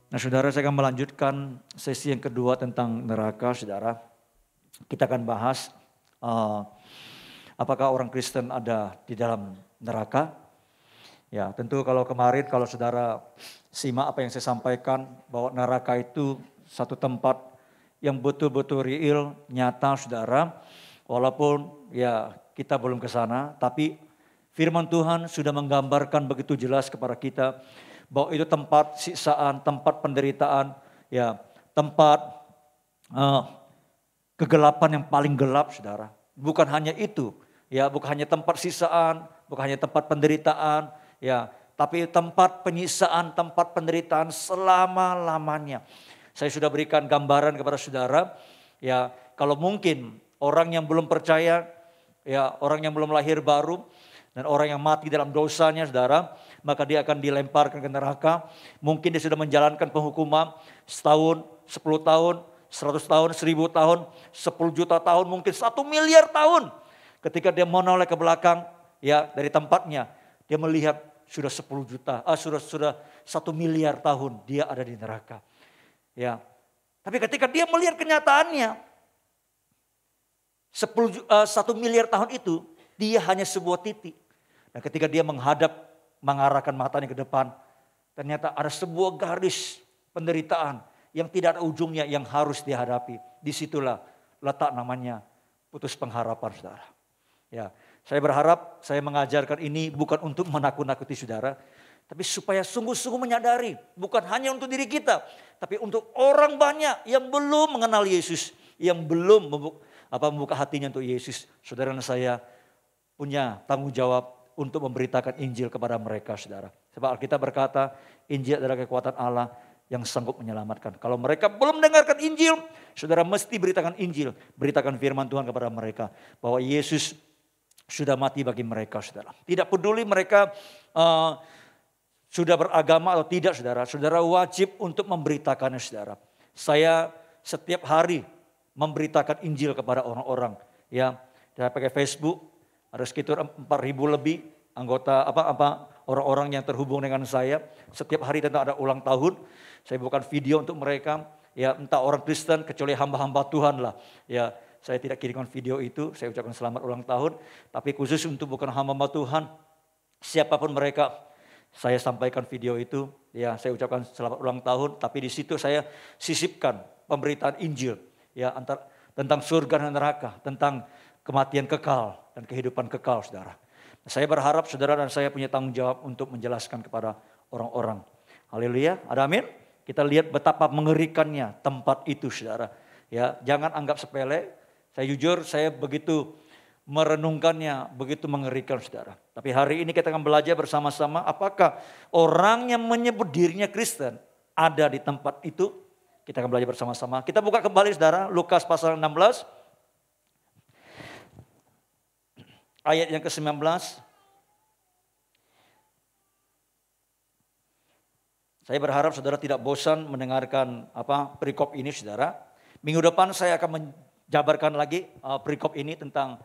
Nah saudara, saya akan melanjutkan sesi yang kedua tentang neraka saudara. Kita akan bahas apakah orang Kristen ada di dalam neraka. Ya tentu kalau kemarin kalau saudara simak apa yang saya sampaikan bahwa neraka itu satu tempat yang betul-betul real, nyata saudara. Walaupun ya kita belum ke sana, tapi firman Tuhan sudah menggambarkan begitu jelas kepada kita bahwa itu tempat siksaan, tempat penderitaan, ya tempat kegelapan yang paling gelap saudara. Bukan hanya itu, ya bukan hanya tempat siksaan, bukan hanya tempat penderitaan, ya tapi tempat penyiksaan, tempat penderitaan selama-lamanya. Saya sudah berikan gambaran kepada saudara, ya kalau mungkin orang yang belum percaya, ya orang yang belum lahir baru, dan orang yang mati dalam dosanya saudara, maka dia akan dilemparkan ke neraka. Mungkin dia sudah menjalankan penghukuman setahun, 10 tahun, 100 tahun, 1000 tahun, 10 juta tahun, mungkin 1 miliar tahun. Ketika dia menoleh ke belakang ya dari tempatnya, dia melihat sudah 10 juta, sudah 1 miliar tahun dia ada di neraka. Ya. Tapi ketika dia melihat kenyataannya, 1 miliar tahun itu dia hanya sebuah titik. Dan ketika dia mengarahkan matanya ke depan, ternyata ada sebuah garis penderitaan yang tidak ada ujungnya yang harus dihadapi. Disitulah letak namanya putus pengharapan saudara. Ya, saya berharap saya mengajarkan ini bukan untuk menakut-nakuti saudara, tapi supaya sungguh-sungguh menyadari bukan hanya untuk diri kita, tapi untuk orang banyak yang belum mengenal Yesus, yang belum membuka hatinya untuk Yesus. Saudara dan saya punya tanggung jawab untuk memberitakan Injil kepada mereka saudara. Sebab Alkitab berkata Injil adalah kekuatan Allah yang sanggup menyelamatkan. Kalau mereka belum mendengarkan Injil, saudara mesti beritakan Injil. Beritakan firman Tuhan kepada mereka. Bahwa Yesus sudah mati bagi mereka saudara. Tidak peduli mereka sudah beragama atau tidak saudara. Saudara wajib untuk memberitakannya saudara. Saya setiap hari memberitakan Injil kepada orang-orang. Ya, saya pakai Facebook. Ada sekitar 4.000 lebih anggota orang-orang yang terhubung dengan saya. Setiap hari tentu ada ulang tahun. Saya bukan video untuk mereka. Ya entah orang Kristen kecuali hamba-hamba Tuhan lah. Ya saya tidak kirimkan video itu. Saya ucapkan selamat ulang tahun. Tapi khusus untuk bukan hamba-hamba Tuhan. Siapapun mereka saya sampaikan video itu. Ya saya ucapkan selamat ulang tahun. Tapi di situ saya sisipkan pemberitaan Injil. Ya tentang surga dan neraka. Tentang kematian kekal dan kehidupan kekal saudara. Saya berharap saudara dan saya punya tanggung jawab untuk menjelaskan kepada orang-orang. Haleluya, ada amin. Kita lihat betapa mengerikannya tempat itu saudara. Ya, jangan anggap sepele. Saya jujur saya begitu merenungkannya, begitu mengerikan saudara. Tapi hari ini kita akan belajar bersama-sama apakah orang yang menyebut dirinya Kristen ada di tempat itu. Kita akan belajar bersama-sama. Kita buka kembali saudara, Lukas pasal 16. Ayat yang ke-19. Saya berharap saudara tidak bosan mendengarkan perikop ini saudara. Minggu depan saya akan menjabarkan lagi perikop ini tentang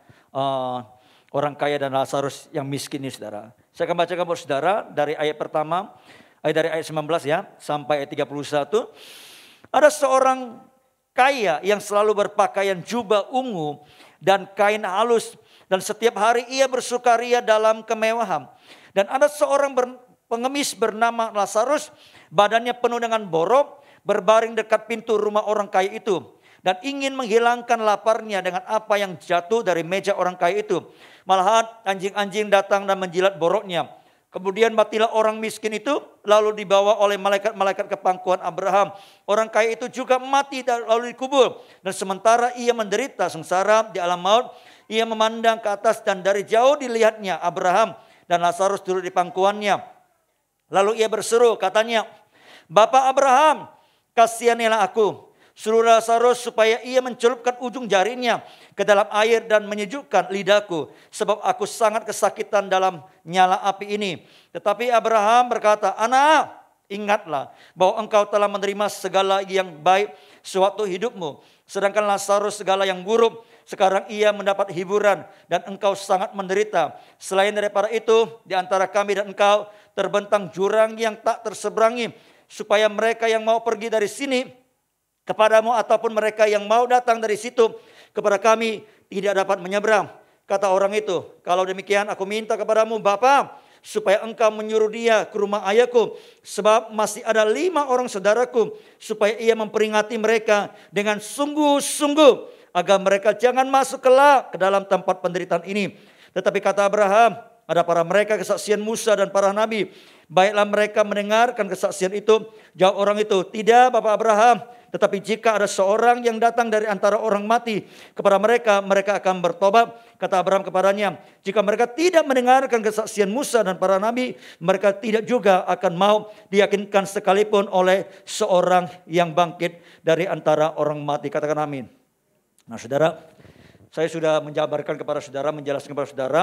orang kaya dan Lazarus yang miskin ini saudara. Saya akan bacakan buat saudara dari ayat pertama, dari ayat 19 ya sampai ayat 31. Ada seorang kaya yang selalu berpakaian jubah ungu dan kain halus. Dan setiap hari ia bersukaria dalam kemewahan. Dan ada seorang pengemis bernama Lazarus. Badannya penuh dengan borok. Berbaring dekat pintu rumah orang kaya itu. Dan ingin menghilangkan laparnya dengan apa yang jatuh dari meja orang kaya itu. Malahan anjing-anjing datang dan menjilat boroknya. Kemudian matilah orang miskin itu. Lalu dibawa oleh malaikat-malaikat ke pangkuan Abraham. Orang kaya itu juga mati lalu dikubur. Dan sementara ia menderita sengsara di alam maut. Ia memandang ke atas dan dari jauh dilihatnya Abraham dan Lazarus duduk di pangkuannya. Lalu ia berseru katanya, Bapak Abraham, kasihanilah aku. Suruh Lazarus supaya ia mencelupkan ujung jarinya ke dalam air dan menyejukkan lidahku. Sebab aku sangat kesakitan dalam nyala api ini. Tetapi Abraham berkata, Anak, ingatlah bahwa engkau telah menerima segala yang baik sewaktu hidupmu. Sedangkan Lazarus segala yang buruk. Sekarang ia mendapat hiburan dan engkau sangat menderita. Selain daripada itu, di antara kami dan engkau terbentang jurang yang tak terseberangi. supaya mereka yang mau pergi dari sini kepadamu ataupun mereka yang mau datang dari situ kepada kami tidak dapat menyeberang. Kata orang itu, kalau demikian aku minta kepadamu Bapa, supaya engkau menyuruh dia ke rumah ayahku, sebab masih ada 5 orang saudaraku, supaya ia memperingati mereka dengan sungguh-sungguh, agar mereka jangan masuk kelak ke dalam tempat penderitaan ini. Tetapi kata Abraham, ada para mereka kesaksian Musa dan para nabi. Baiklah mereka mendengarkan kesaksian itu. Jawab orang itu, tidak Bapak Abraham. Tetapi jika ada seorang yang datang dari antara orang mati kepada mereka, mereka akan bertobat. Kata Abraham kepadanya, jika mereka tidak mendengarkan kesaksian Musa dan para nabi, mereka tidak juga akan mau diyakinkan sekalipun oleh seorang yang bangkit dari antara orang mati. Katakan amin. Nah saudara, saya sudah menjabarkan kepada saudara, menjelaskan kepada saudara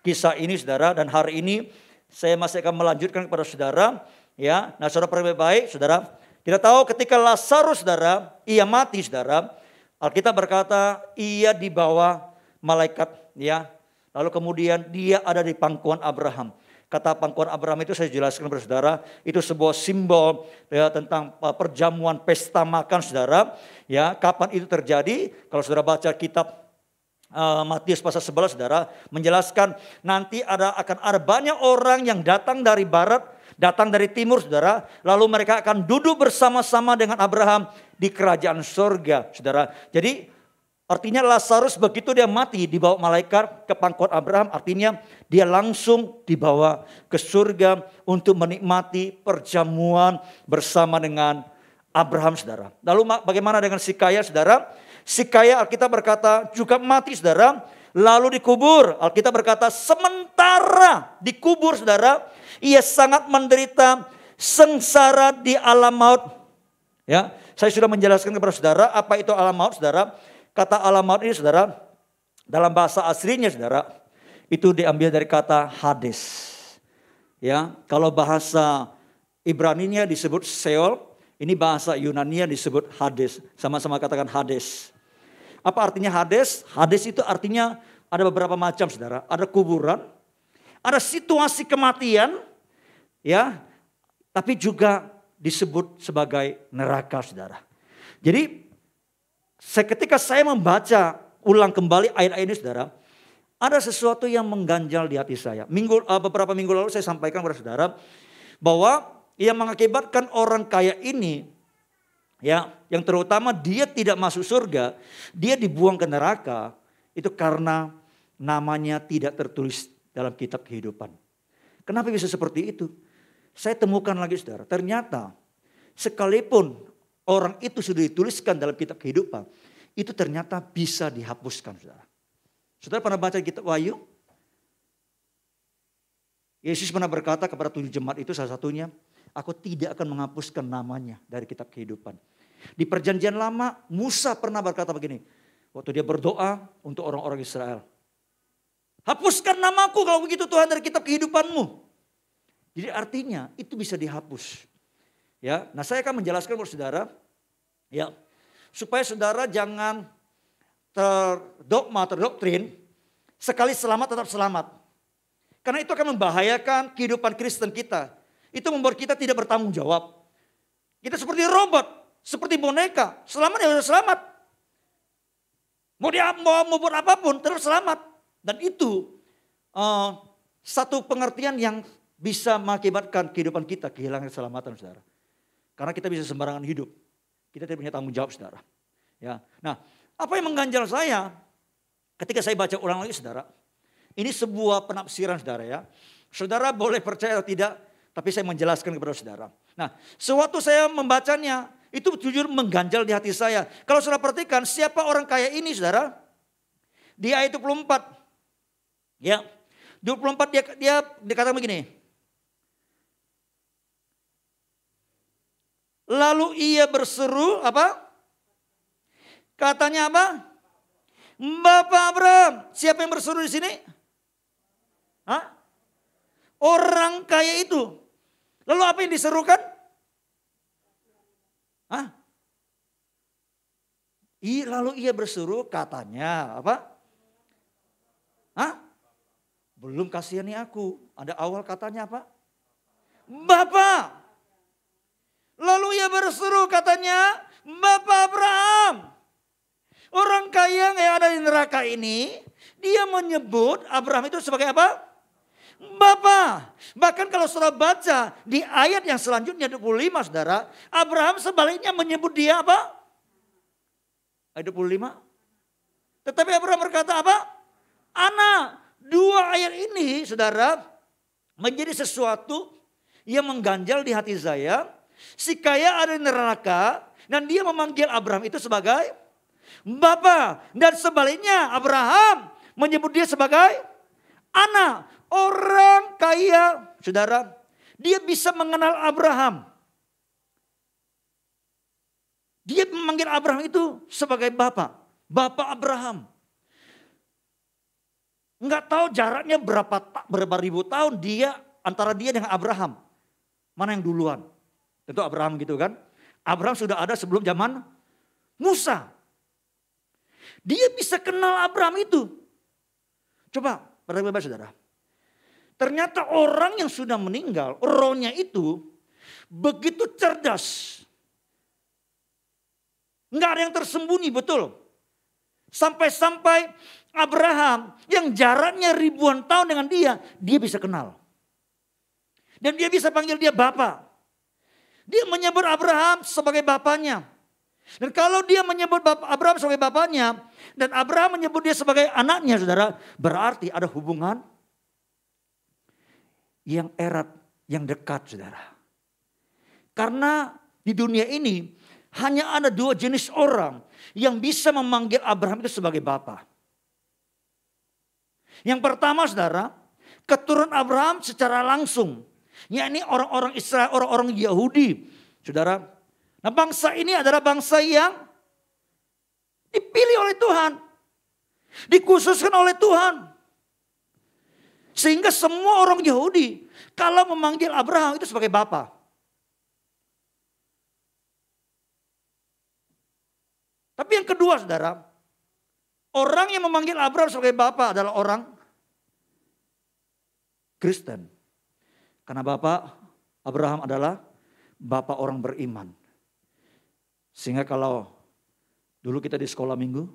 kisah ini saudara, dan hari ini saya masih akan melanjutkan kepada saudara. Ya, nah saudara perhatikan baik saudara. Kita tahu ketika Lazarus saudara, ia mati saudara. Alkitab berkata ia dibawa malaikat ya. Lalu kemudian dia ada di pangkuan Abraham. Kata pangkuan Abraham itu saya jelaskan kepada saudara, itu sebuah simbol ya, tentang perjamuan pesta makan saudara. Ya, kapan itu terjadi? Kalau saudara baca kitab Matius pasal 11 saudara menjelaskan nanti akan ada banyak orang yang datang dari barat, datang dari timur saudara, lalu mereka akan duduk bersama-sama dengan Abraham di kerajaan surga saudara. Jadi artinya Lazarus begitu dia mati dibawa malaikat ke pangkuan Abraham, artinya dia langsung dibawa ke surga untuk menikmati perjamuan bersama dengan Abraham saudara. Lalu bagaimana dengan si kaya saudara? Si kaya Alkitab berkata juga mati saudara, lalu dikubur. Alkitab berkata sementara dikubur saudara, ia sangat menderita sengsara di alam maut. Ya, saya sudah menjelaskan kepada saudara apa itu alam maut saudara. Kata alam maut ini saudara, dalam bahasa aslinya saudara, itu diambil dari kata Hades. Ya, kalau bahasa Ibraninya disebut Sheol, ini bahasa Yunania disebut Hades. Sama-sama katakan Hades. Apa artinya Hades? Hades itu artinya ada beberapa macam saudara. Ada kuburan, ada situasi kematian, ya, tapi juga disebut sebagai neraka saudara. Jadi ketika saya membaca ulang kembali ayat-ayat ini saudara, ada sesuatu yang mengganjal di hati saya. Beberapa minggu lalu saya sampaikan kepada saudara bahwa yang mengakibatkan orang kaya ini, ya, yang terutama dia tidak masuk surga, dia dibuang ke neraka, itu karena namanya tidak tertulis dalam kitab kehidupan. Kenapa bisa seperti itu? Saya temukan lagi saudara, ternyata sekalipun orang itu sudah dituliskan dalam kitab kehidupan, itu ternyata bisa dihapuskan saudara. Saudara pernah baca kitab Wahyu? Yesus pernah berkata kepada 7 jemaat itu salah satunya, aku tidak akan menghapuskan namanya dari kitab kehidupan. Di perjanjian lama Musa pernah berkata begini. Waktu dia berdoa untuk orang-orang Israel. Hapuskan namaku kalau begitu Tuhan dari kitab kehidupanmu. Jadi artinya itu bisa dihapus. Ya, nah saya akan menjelaskan kepada saudara. Ya, supaya saudara jangan terdoktrin. Sekali selamat tetap selamat. Karena itu akan membahayakan kehidupan Kristen kita. Itu membuat kita tidak bertanggung jawab. Kita seperti robot. Seperti boneka, selamat ya udah selamat. Mau buat apapun, terus selamat. Dan itu satu pengertian yang bisa mengakibatkan kehidupan kita kehilangan keselamatan saudara. Karena kita bisa sembarangan hidup. Kita tidak punya tanggung jawab saudara. Ya. Nah, apa yang mengganjal saya ketika saya baca ulang lagi saudara. Ini sebuah penafsiran saudara ya. Saudara boleh percaya atau tidak, tapi saya menjelaskan kepada saudara. Nah, sewaktu saya membacanya, itu jujur mengganjal di hati saya. Kalau saudara perhatikan siapa orang kaya ini saudara. Di ayat 24. Ya. 24 dia dikatakan begini. Lalu ia berseru apa? Katanya apa? Bapak Abraham. Siapa yang berseru di sini? Hah? Orang kaya itu. Lalu apa yang diserukan? Hah? Lalu ia berseru katanya apa? Hah? Belum kasihani aku. Ada awal katanya apa? Bapak. Lalu ia berseru katanya, Bapak Abraham. Orang kaya yang ada di neraka ini, dia menyebut Abraham itu sebagai apa? Bapa. Bahkan kalau saudara baca di ayat yang selanjutnya 25 saudara. Abraham sebaliknya menyebut dia apa? Ayat 25. Tetapi Abraham berkata apa? Anak. Dua ayat ini saudara menjadi sesuatu yang mengganjal di hati saya. Si kaya ada di neraka dan dia memanggil Abraham itu sebagai Bapa. Dan sebaliknya Abraham menyebut dia sebagai anak. Orang kaya, saudara, dia bisa mengenal Abraham. Dia memanggil Abraham itu sebagai Bapa. Bapak Abraham. Enggak tahu jaraknya berapa ribu tahun antara dia dengan Abraham. Mana yang duluan? Tentu Abraham gitu kan. Abraham sudah ada sebelum zaman Musa. Dia bisa kenal Abraham itu. Coba, perhatikan saudara. Ternyata orang yang sudah meninggal, rohnya itu begitu cerdas. Enggak ada yang tersembunyi, betul. Sampai-sampai Abraham yang jaraknya ribuan tahun dengan dia bisa kenal. Dan dia bisa panggil dia Bapa. Dia menyebut Abraham sebagai bapaknya. Dan kalau dia menyebut Abraham sebagai bapaknya, dan Abraham menyebut dia sebagai anaknya, saudara, berarti ada hubungan yang erat, yang dekat, saudara. Karena di dunia ini hanya ada dua jenis orang yang bisa memanggil Abraham itu sebagai bapa. Yang pertama, saudara, keturunan Abraham secara langsung, yakni orang-orang Israel, orang-orang Yahudi, saudara. Nah, bangsa ini adalah bangsa yang dipilih oleh Tuhan, dikhususkan oleh Tuhan. Sehingga semua orang Yahudi kalau memanggil Abraham itu sebagai bapa. Tapi yang kedua, saudara, orang yang memanggil Abraham sebagai bapa adalah orang Kristen. Karena bapak Abraham adalah bapak orang beriman. Sehingga kalau dulu kita di sekolah minggu,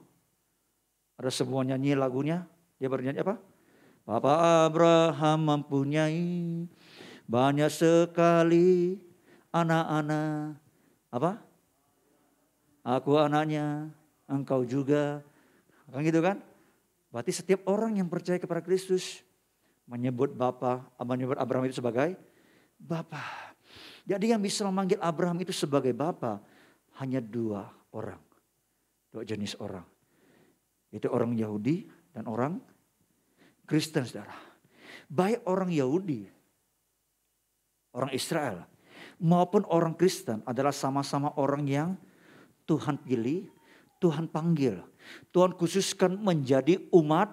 ada sebuah nyanyi lagunya, dia bernyanyi apa? Bapak Abraham mempunyai banyak sekali anak-anak. Apa? Aku anaknya, engkau juga. Kan gitu kan? Berarti setiap orang yang percaya kepada Kristus menyebut Abraham itu sebagai Bapa. Jadi yang bisa memanggil Abraham itu sebagai Bapa hanya dua orang. Dua jenis orang. Itu orang Yahudi dan orang Kristen, saudara. Baik orang Yahudi, orang Israel, maupun orang Kristen adalah sama-sama orang yang Tuhan pilih, Tuhan panggil. Tuhan khususkan menjadi umat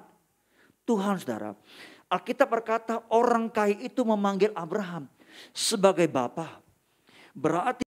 Tuhan, saudara. Alkitab berkata orang kaya itu memanggil Abraham sebagai bapa. Berarti